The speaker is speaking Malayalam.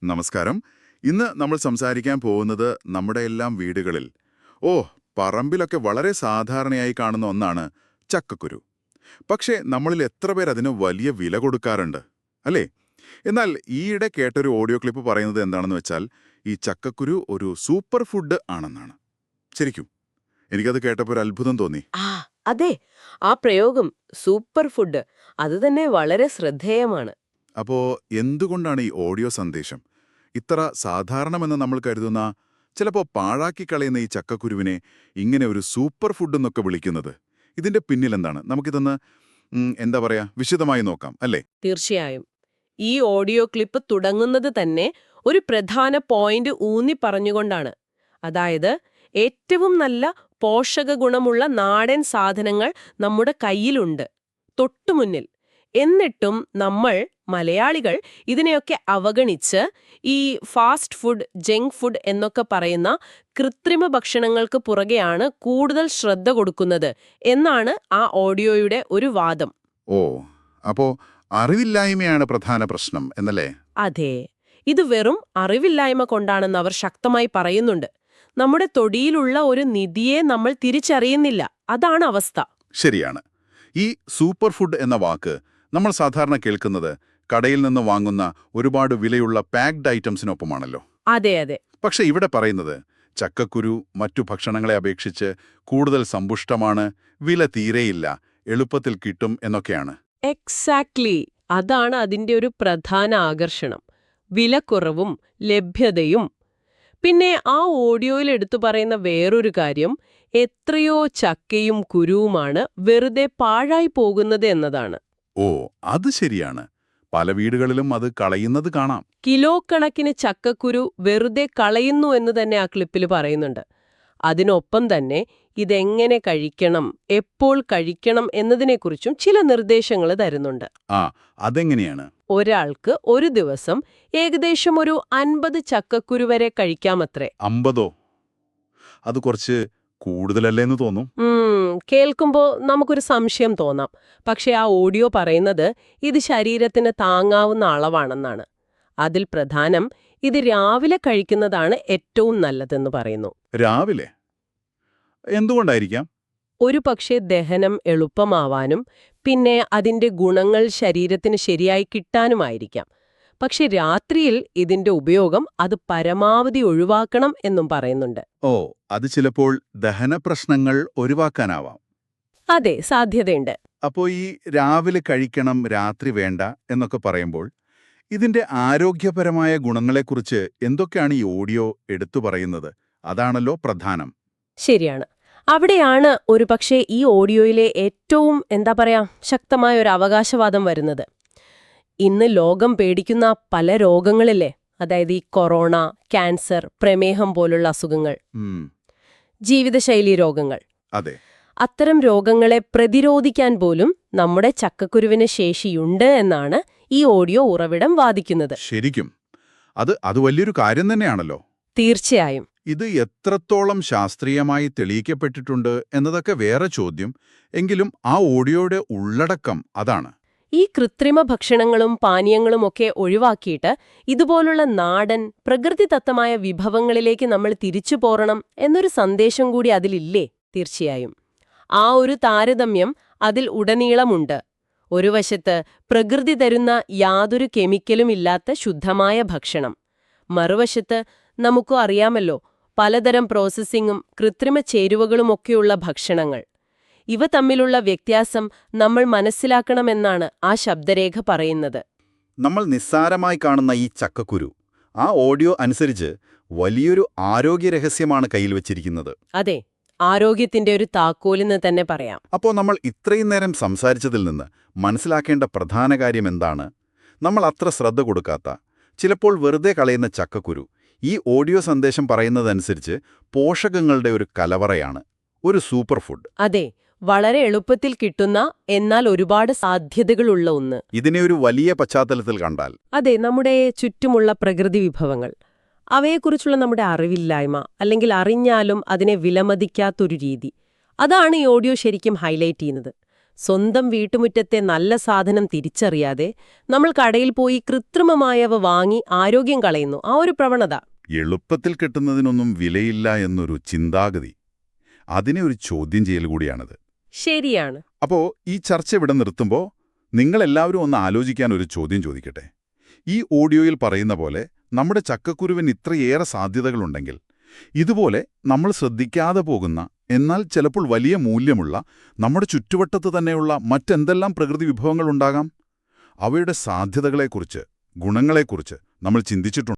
നമസ്കാരം. ഇന്ന് നമ്മൾ സംസാരിക്കാൻ പോകുന്നത് നമ്മുടെ എല്ലാം വീടുകളിൽ പറമ്പിലൊക്കെ വളരെ സാധാരണയായി കാണുന്ന ഒന്നാണ് ചക്കക്കുരു. പക്ഷേ നമ്മളിൽ എത്ര പേർ അതിന് വലിയ വില കൊടുക്കാറുണ്ട്, അല്ലേ? എന്നാൽ ഈയിടെ കേട്ടൊരു ഓഡിയോ ക്ലിപ്പ് പറയുന്നത് എന്താണെന്ന് വെച്ചാൽ ഈ ചക്കക്കുരു ഒരു സൂപ്പർ ഫുഡ് ആണെന്നാണ്. ശരിക്കും എനിക്കത് കേട്ടപ്പോൾ ഒരു അത്ഭുതം തോന്നി. അതെ, ആ പ്രയോഗം സൂപ്പർ ഫുഡ് അത് തന്നെ വളരെ ശ്രദ്ധേയമാണ്. അപ്പോ എന്തുകൊണ്ടാണ് ഈ ഓഡിയോ സന്ദേശം ഇത്ര സാധാരണമെന്ന് നമ്മൾ കരുതുന്ന, ചിലപ്പോൾ പാഴാക്കി കളയുന്ന ഈ ചക്കക്കുരുവിനെ ഇങ്ങനെ ഒരു സൂപ്പർ ഫുഡ് എന്നൊക്കെ വിളിക്കുന്നത്? ഇതിന്റെ പിന്നിലെന്താണ്? നമുക്കിതൊന്ന് എന്താ പറയാ, വിശദമായി നോക്കാം, അല്ലേ? തീർച്ചയായും. ഈ ഓഡിയോ ക്ലിപ്പ് തുടങ്ങുന്നത് തന്നെ ഒരു പ്രധാന പോയിന്റ് ഊന്നി പറഞ്ഞുകൊണ്ടാണ്. അതായത്, ഏറ്റവും നല്ല പോഷക ഗുണമുള്ള നാടൻ സാധനങ്ങൾ നമ്മുടെ കയ്യിലുണ്ട്, തൊട്ടുമുന്നിൽ. എന്നിട്ടും നമ്മൾ മലയാളികൾ ഇതിനെയൊക്കെ അവഗണിച്ച് ഈ ഫാസ്റ്റ് ഫുഡ്, ജങ്ക് ഫുഡ് എന്നൊക്കെ പറയുന്ന കൃത്രിമ ഭക്ഷണങ്ങൾക്ക് പുറകെയാണ് കൂടുതൽ ശ്രദ്ധ കൊടുക്കുന്നത് എന്നാണ് ആ ഓഡിയോയുടെ ഒരു വാദം. അപ്പോ അറിവില്ലായ്മയാണ് പ്രധാന പ്രശ്നം എന്നല്ലേ? അതെ, ഇത് വെറും അറിവില്ലായ്മ കൊണ്ടാണെന്ന് അവർ ശക്തമായി പറയുന്നുണ്ട്. നമ്മുടെ തൊടിയിലുള്ള ഒരു നിധിയെ നമ്മൾ തിരിച്ചറിയുന്നില്ല, അതാണ് അവസ്ഥ. ശരിയാണ്. ഈ സൂപ്പർ ഫുഡ് എന്ന വാക്ക് നമ്മൾ സാധാരണ കേൾക്കുന്നത് കടയിൽ നിന്ന് വാങ്ങുന്ന ഒരുപാട് വിലയുള്ള പാക്ഡ് ഐറ്റംസിനൊപ്പമാണല്ലോ. അതെ അതെ. പക്ഷെ ഇവിടെ പറയുന്നത് ചക്കക്കുരു മറ്റു ഭക്ഷണങ്ങളെ അപേക്ഷിച്ച് കൂടുതൽ സമ്പുഷ്ടമാണ്, വില തീരെയില്ല, എളുപ്പത്തിൽ കിട്ടും എന്നൊക്കെയാണ്. എക്സാക്ട്ലി, അതാണ് അതിന്റെ ഒരു പ്രധാന ആകർഷണം. വിലക്കുറവും ലഭ്യതയും. പിന്നെ ആ ഓഡിയോയിൽ എടുത്തു പറയുന്ന വേറൊരു കാര്യം, എത്രയോ ചക്കയും കുരുവുമാണ് വെറുതെ പാഴായി പോകുന്നത് എന്നതാണ്. അത് ശരിയാണ്. പല വീടുകളിലും അത് കളയുന്നത് കാണാം. കിലോ കണക്കിന് ചക്കക്കുരു വെറുതെ കളയുന്നു എന്ന് തന്നെ ആ ക്ലിപ്പിൽ പറയുന്നുണ്ട്. അതിനൊപ്പം തന്നെ ഇതെങ്ങനെ കഴിക്കണം, എപ്പോൾ കഴിക്കണം എന്നതിനെക്കുറിച്ചും ചില നിർദ്ദേശങ്ങൾ തരുന്നുണ്ട്. അതെങ്ങനെയാണ്? ഒരാൾക്ക് ഒരു ദിവസം ഏകദേശം ഒരു 50 ചക്കക്കുരു വരെ കഴിക്കാമത്രേ. 50? അത് കുറച്ച് കൂടുതലല്ലേന്ന് തോന്നും. കേൾക്കുമ്പോ നമുക്കൊരു സംശയം തോന്നാം. പക്ഷെ ആ ഓഡിയോ പറയുന്നത് ഇത് ശരീരത്തിന് താങ്ങാവുന്ന അളവാണെന്നാണ്. അതിൽ പ്രധാനം ഇത് രാവിലെ കഴിക്കുന്നതാണ് ഏറ്റവും നല്ലതെന്ന് പറയുന്നു. രാവിലെ? എന്തുകൊണ്ടായിരിക്കാം? ഒരു പക്ഷേ ദഹനം എളുപ്പമാവാനും പിന്നെ അതിന്റെ ഗുണങ്ങൾ ശരീരത്തിന് ശരിയായി കിട്ടാനുമായിരിക്കാം. പക്ഷെ രാത്രിയിൽ ഇതിന്റെ ഉപയോഗം അത് പരമാവധി ഒഴിവാക്കണം എന്നും പറയുന്നുണ്ട്. അത് ചിലപ്പോൾ ദഹന പ്രശ്നങ്ങൾ ഒഴിവാക്കാനാവാം. അതെ, സാധ്യതയുണ്ട്. അപ്പോ ഈ രാവിലെ കഴിക്കണം, രാത്രി വേണ്ട എന്നൊക്കെ പറയുമ്പോൾ ഇതിന്റെ ആരോഗ്യപരമായ ഗുണങ്ങളെക്കുറിച്ച് എന്തൊക്കെയാണ് ഈ ഓഡിയോ എടുത്തു പറയുന്നത്? അതാണല്ലോ പ്രധാനം. ശരിയാണ്. അവിടെയാണ് ഒരുപക്ഷെ ഈ ഓഡിയോയിലെ ഏറ്റവും ശക്തമായ ഒരു അവകാശവാദം വരുന്നത്. ഇന്ന് ലോകം പേടിക്കുന്ന പല രോഗങ്ങളില്ലേ, അതായത് ഈ കൊറോണ, ക്യാൻസർ, പ്രമേഹം പോലുള്ള അസുഖങ്ങൾ, ജീവിതശൈലീ രോഗങ്ങൾ. അതെ, അത്തരം രോഗങ്ങളെ പ്രതിരോധിക്കാൻ പോലും നമ്മുടെ ചക്കക്കുരുവിന് ശേഷിയുണ്ട് എന്നാണ് ഈ ഓഡിയോ ഉറവിടം വാദിക്കുന്നത്. ശരിക്കും അത് വലിയൊരു കാര്യം തന്നെയാണല്ലോ. തീർച്ചയായും. ഇത് എത്രത്തോളം ശാസ്ത്രീയമായി തെളിയിക്കപ്പെട്ടിട്ടുണ്ട് എന്നതൊക്കെ വേറെ ചോദ്യം. എങ്കിലും ആ ഓഡിയോയുടെ ഉള്ളടക്കം അതാണ്. ഈ കൃത്രിമ ഭക്ഷണങ്ങളും പാനീയങ്ങളും ഒക്കെ ഒഴിവാക്കിയിട്ട് ഇതുപോലുള്ള നാടൻ പ്രകൃതിദത്തമായ വിഭവങ്ങളിലേക്ക് നമ്മൾ തിരിച്ചു പോരണം എന്നൊരു സന്ദേശം കൂടി അതിലില്ലേ? തീർച്ചയായും. ആ ഒരു താരതമ്യം അതിൽ ഉടനീളമുണ്ട്. ഒരു വശത്ത് പ്രകൃതി തരുന്ന യാതൊരു കെമിക്കലും ഇല്ലാത്ത ശുദ്ധമായ ഭക്ഷണം, മറുവശത്ത് നമുക്ക് അറിയാമല്ലോ പലതരം പ്രോസസ്സിങ്ങും കൃത്രിമ ചേരുവകളുമൊക്കെയുള്ള ഭക്ഷണങ്ങൾ. ഇവ തമ്മിലുള്ള വ്യത്യാസം നമ്മൾ മനസ്സിലാക്കണമെന്നാണ് ആ ശബ്ദരേഖ പറയുന്നത്. നമ്മൾ നിസ്സാരമായി കാണുന്ന ഈ ചക്കക്കുരു ആ ഓഡിയോ അനുസരിച്ച് വലിയൊരു ആരോഗ്യരഹസ്യമാണ് കയ്യിൽ വച്ചിരിക്കുന്നത്. അതെ, ആരോഗ്യത്തിന്റെ ഒരു താക്കോലെന്ന് തന്നെ പറയാം. അപ്പോൾ നമ്മൾ ഇത്രയും നേരം സംസാരിച്ചതിൽ നിന്ന് മനസ്സിലാക്കേണ്ട പ്രധാന കാര്യം എന്താണ്? നമ്മൾ അത്ര ശ്രദ്ധ കൊടുക്കാത്ത, ചിലപ്പോൾ വെറുതെ കളയുന്ന ചക്കക്കുരു ഈ ഓഡിയോ സന്ദേശം പറയുന്നതനുസരിച്ച് പോഷകങ്ങളുടെ ഒരു കലവറയാണ്, ഒരു സൂപ്പർ ഫുഡ്. അതെ, വളരെ എളുപ്പത്തിൽ കിട്ടുന്ന എന്നാൽ ഒരുപാട് സാധ്യതകളുള്ള ഒന്ന്. ഇതിനെ ഒരു വലിയ പശ്ചാത്തലത്തിൽ കണ്ടാൽ, അതെ, നമ്മുടെ ചുറ്റുമുള്ള പ്രകൃതി വിഭവങ്ങൾ, അവയെക്കുറിച്ചുള്ള നമ്മുടെ അറിവില്ലായ്മ, അല്ലെങ്കിൽ അറിഞ്ഞാലും അതിനെ വിലമതിക്കാത്തൊരു രീതി, അതാണ് ഈ ഓഡിയോ ശരിക്കും ഹൈലൈറ്റ് ചെയ്യുന്നത്. സ്വന്തം വീട്ടുമുറ്റത്തെ നല്ല സാധനം തിരിച്ചറിയാതെ നമ്മൾ കടയിൽ പോയി കൃത്രിമമായവ വാങ്ങി ആരോഗ്യം കളയുന്നു. ആ ഒരു പ്രവണത. എളുപ്പത്തിൽ കിട്ടുന്നതിനൊന്നും വിലയില്ല എന്നൊരു ചിന്താഗതി. അതിനെ ഒരു ചോദ്യം ചെയ്യൽ കൂടിയാണത്. ശരിയാണ്. അപ്പോ ഈ ചർച്ച ഇവിടെ നിർത്തുമ്പോൾ നിങ്ങളെല്ലാവരും ഒന്ന് ആലോചിക്കാൻ ഒരു ചോദ്യം ചോദിക്കട്ടെ. ഈ ഓഡിയോയിൽ പറയുന്ന പോലെ നമ്മുടെ ചക്കക്കുരുവിന് ഇത്രയേറെ സാധ്യതകളുണ്ടെങ്കിൽ, ഇതുപോലെ നമ്മൾ ശ്രദ്ധിക്കാതെ പോകുന്ന എന്നാൽ ചിലപ്പോൾ വലിയ മൂല്യമുള്ള നമ്മുടെ ചുറ്റുവട്ടത്ത് തന്നെയുള്ള മറ്റെന്തെല്ലാം പ്രകൃതി വിഭവങ്ങളുണ്ടാകാം? അവയുടെ സാധ്യതകളെക്കുറിച്ച്, ഗുണങ്ങളെക്കുറിച്ച് നമ്മൾ ചിന്തിച്ചിട്ടുണ്ട്?